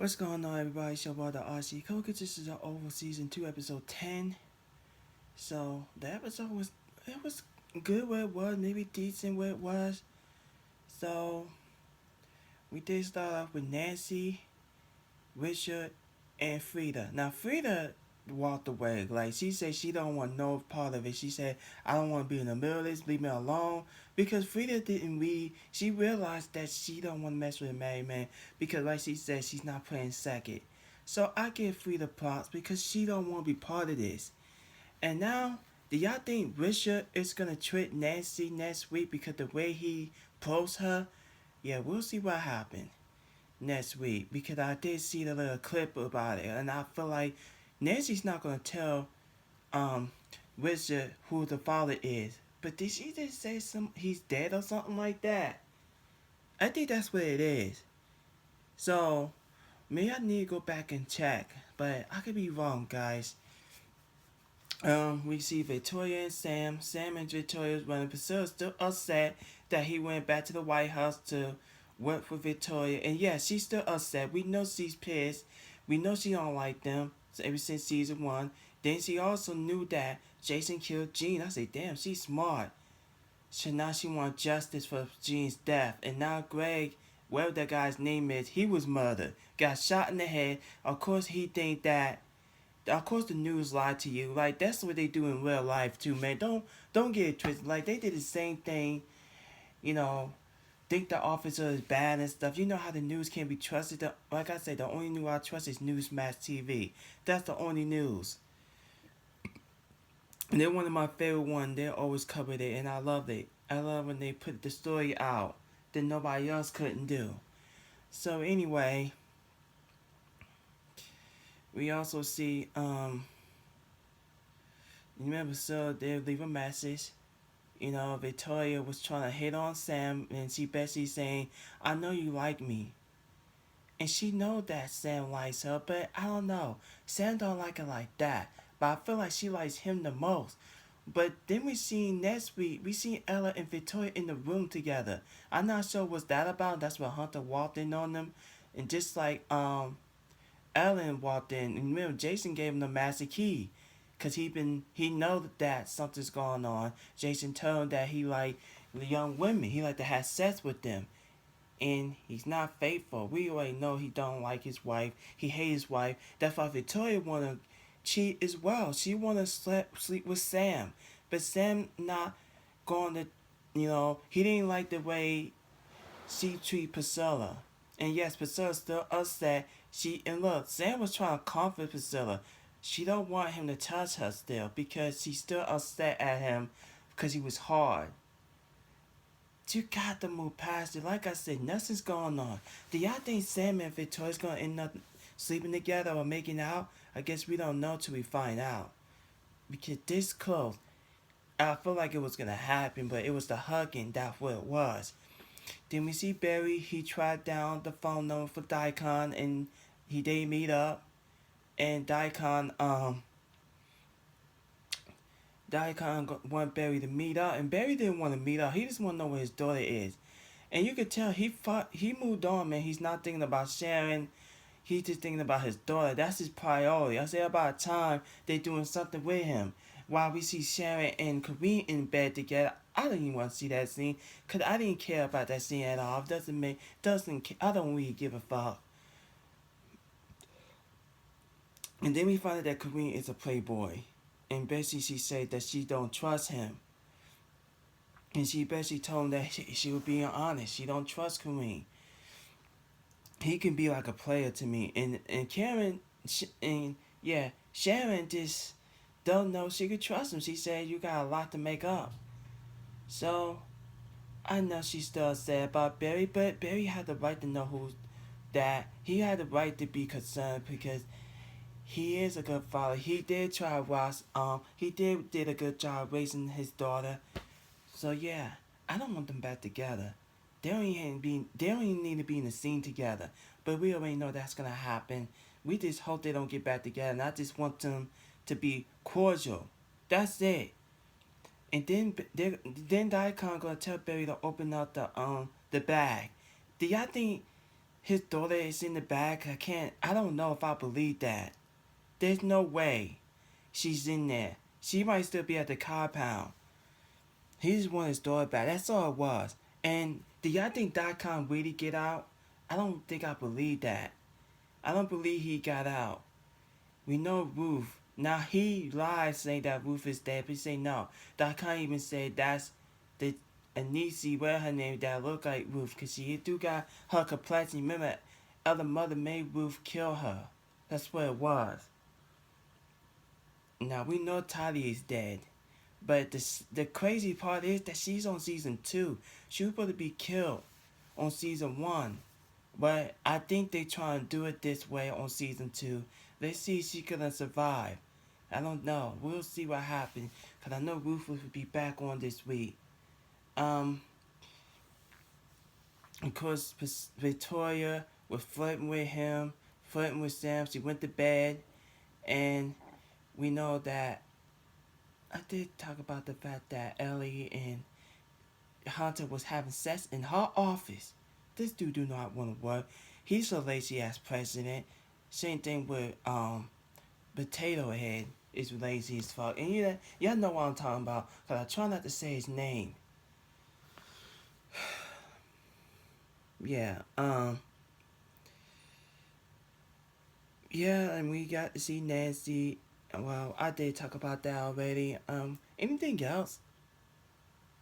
What's going on, everybody? It's your boy, the RC Coca. This is our Oval Season 2, Episode 10. So, the episode was good where it was, maybe decent where it was. So, we did start off with Nancy, Richard, and Frida. Now, Frida walked away. Like, she said she don't want no part of it. She said, I don't want to be in the middle of this. Leave me alone. Because Frida didn't read. She realized that she don't want to mess with a married man. Because, like she said, she's not playing second. So, I give Frida props because she don't want to be part of this. And now, do y'all think Richard is going to trick Nancy next week because the way he posts her? Yeah, we'll see what happens next week because I did see the little clip about it, and I feel like Nancy's not gonna tell um Richard who the father is. But did she just say he's dead or something like that? I think that's what it is. So maybe I need to go back and check, but I could be wrong, guys. We see Victoria and Sam. Sam and Victoria's running. Priscilla's still upset that he went back to the White House to work for Victoria. And yeah, she's still upset. We know she's pissed. We know she don't like them ever since season 1. Then she also knew that Jason killed Gene. I say, damn, she's smart. So now she wants justice for Gene's death. And now Greg, whatever that guy's name is, he was murdered. Got shot in the head. Of course he think that the news lied to you. Like that's what they do in real life too, man. Don't get it twisted. Like they did the same thing, you know. Think the officer is bad and stuff. You know how the news can't be trusted. Like I said, the only news I trust is Newsmax TV. That's the only news. And they're one of my favorite ones. They always covered it, and I love it. I love when they put the story out that nobody else couldn't do. So anyway, we also see remember, so they leave a message. You know, Victoria was trying to hit on Sam, and she basically saying, "I know you like me," and she know that Sam likes her, but I don't know. Sam don't like her like that, but I feel like she likes him the most. But then we see next week, we see Ella and Victoria in the room together. I'm not sure what's that about. That's what Hunter walked in on them, and just like Ellen walked in, and remember Jason gave him the master key, cause he know that something's going on. Jason told him that he like the young women, he like to have sex with them, and he's not faithful. We already know he don't like his wife. He hates his wife. That's why Victoria wanna cheat as well. She wanna sleep with Sam, but Sam not going to, he didn't like the way she treat Priscilla. And yes, Priscilla's still upset. And look, Sam was trying to comfort Priscilla. She don't want him to touch her still because she's still upset at him because he was hard. You got to move past it. Like I said, nothing's going on. Do y'all think Sam and Victoria's gonna end up sleeping together or making out? I guess we don't know till we find out. Because this close, I feel like it was gonna happen, but it was the hugging that's what it was. Then we see Barry. He tracked down the phone number for Daikon, and they meet up. And Daikon want Barry to meet up, and Barry didn't want to meet up. He just want to know where his daughter is. And you could tell he moved on, man. He's not thinking about Sharon. He's just thinking about his daughter. That's his priority. I say about time they doing something with him. While we see Sharon and Kareem in bed together, I didn't even want to see that scene because I didn't care about that scene at all. I don't really give a fuck. And then we find out that Kareem is a playboy, and basically she said that she don't trust him. And she basically told him that she was being honest. She don't trust Kareem. He can be like a player to me. And Karen, Sharon just don't know she could trust him. She said you got a lot to make up. So I know she's still sad about Barry, but Barry had the right to know who's that. He had the right to be concerned because he is a good father. He did try Ross. He did a good job raising his daughter. So yeah, I don't want them back together. They don't even need to be in the scene together. But we already know that's gonna happen. We just hope they don't get back together. And I just want them to be cordial. That's it. And then Daikon gonna tell Barry to open up the bag. Do y'all think his daughter is in the back. I don't know if I believe that. There's no way she's in there. She might still be at the compound. He just wanted his daughter back. That's all it was. And do y'all think Khan really get out? I don't think I believe that. I don't believe he got out. We know Ruth. Now he lied saying that Ruth is dead, but he say no. Khan even said that's the Anisi, where her name, that look like Ruth, because she do got her complexion. Remember, other mother made Ruth kill her. That's what it was. Now we know Tali is dead. But the crazy part is that she's on season 2. She was supposed to be killed on season 1. But I think they trying to do it this way on season 2. Let's see if she gonna survive. I don't know. We'll see what happens. Because I know Rufus will be back on this week. Of course, Victoria was flirting with him, flirting with Sam. She went to bed. And we know that I did talk about the fact that Ellie and Hunter was having sex in her office. This dude do not want to work. He's a lazy ass president. Same thing with Potato Head is lazy as fuck. And y'all know what I'm talking about. Cause I try not to say his name. Yeah, yeah, and we got to see Nancy. Well, I did talk about that already. Anything else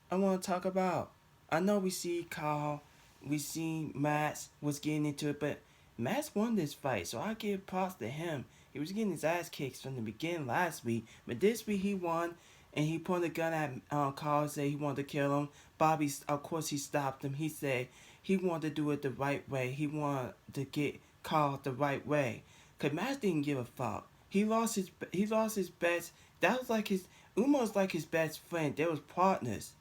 I want to talk about? I know we see Carl, we see Max was getting into it, but Max won this fight, so I give props to him. He was getting his ass kicked from the beginning last week, but this week he won, and he pointed a gun at Carl, said he wanted to kill him. Bobby, of course, he stopped him. He said he wanted to do it the right way. He wanted to get Carl the right way. Cause Max didn't give a fuck. He lost his best. That was like almost like his best friend. They was partners.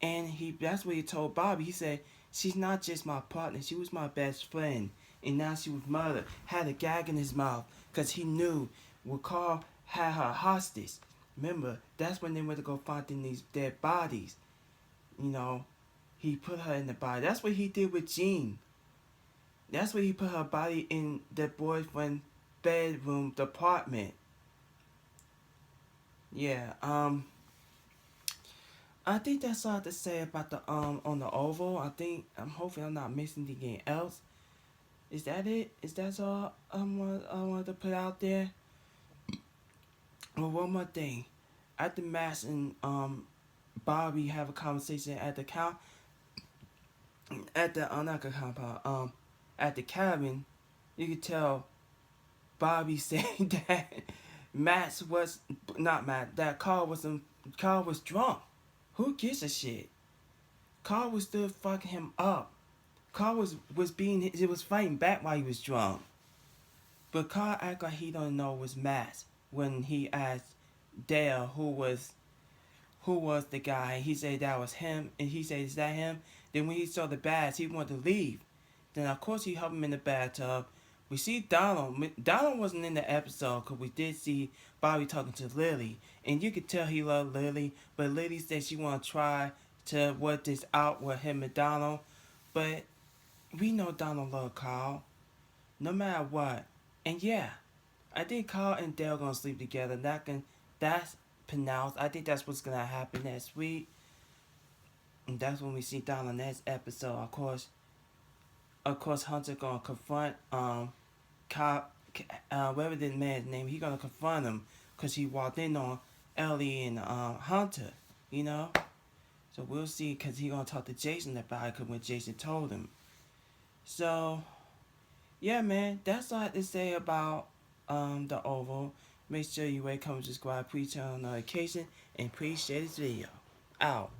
And that's what he told Bobby. He said, she's not just my partner, she was my best friend. And now she was murdered. Had a gag in his mouth. Because he knew when Carl had her hostage. Remember, that's when they went to go find these dead bodies. You know, he put her in the body. That's what he did with Jean. That's where he put her body in the boyfriend's bedroom apartment. Yeah, I think that's all I have to say about the on the Oval. I'm hoping I'm not missing anything else. Is that it? Is that all I wanted to put out there? Well, one more thing. After Max and Bobby have a conversation at the not the compound, at the cabin, you could tell Bobby saying that Max was not Matt. That Carl was drunk. Who gives a shit? Carl was still fucking him up. Carl was fighting back while he was drunk. But Carl act like he don't know it was Max when he asked Dale who was the guy. He said that was him, and he said, "Is that him?" Then when he saw the bags, he wanted to leave. Then of course he helped him in the bathtub. We see Donald. Donald wasn't in the episode because we did see Bobby talking to Lily, and you could tell he loved Lily. But Lily said she want to try to work this out with him and Donald. But we know Donald loved Carl, no matter what. And yeah, I think Carl and Dale gonna sleep together. That's pronounced. I think that's what's gonna happen next week. And that's when we see Donald next episode. Of course, Hunter gonna confront cop, whatever this man's name. He gonna confront him because he walked in on Ellie and Hunter. You know, so we'll see because he gonna talk to Jason about it. Cause when Jason told him. So, yeah, man, that's all I have to say about the Oval. Make sure you wake up and subscribe, please turn on notification, and please share this video. Out.